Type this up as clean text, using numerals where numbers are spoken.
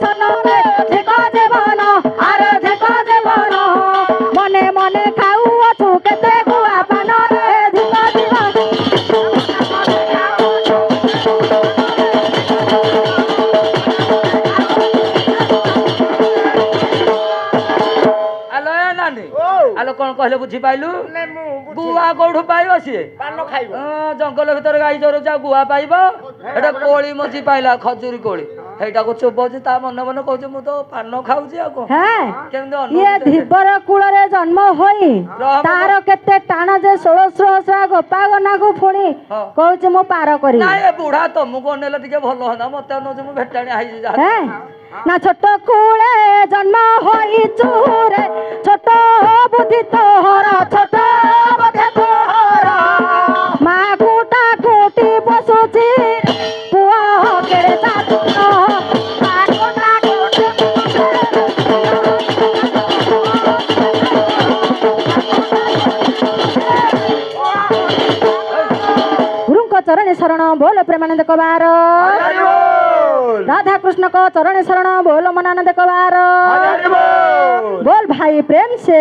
छन रे धिक जीवन अरे धिक जीवन मने मने खाऊ अछु केते गुआ पान रे धिक जीवन आलो ए नानी आलो कौन कहले बुझी पाइलु गुआ कोठु पाइबो सी पान खाइब जंगल भीतर गाई चरौचा गुआ पाइबो एटा कोली मची पाइला खजुरी कोली हेटाको चोबौची ता मन मन कहूची मु तो पान खाउची आ को हैं केमदे ये धीबर कूल रे जन्म होई तार केते टाण जे 1600 गोपा गना को पुणी कहूची मु पार करी ना ए बुढ़ा तुमको नेले टिके भलो हंदा मते न मु भेटाणी हाई जा हैं ना छोट कूले जन्म होई चूरे छोट बुद्धि तोहर छोट बुद्धि तोहर मा कुटा कुटी बसुची पुआ केरे साथु मा कुटा कुटी गुरुको चरण शरण बोल प्रेमानंद कबार राधा कृष्ण को चरण शरण बोल मनानंद कबार बोल भाई प्रेम से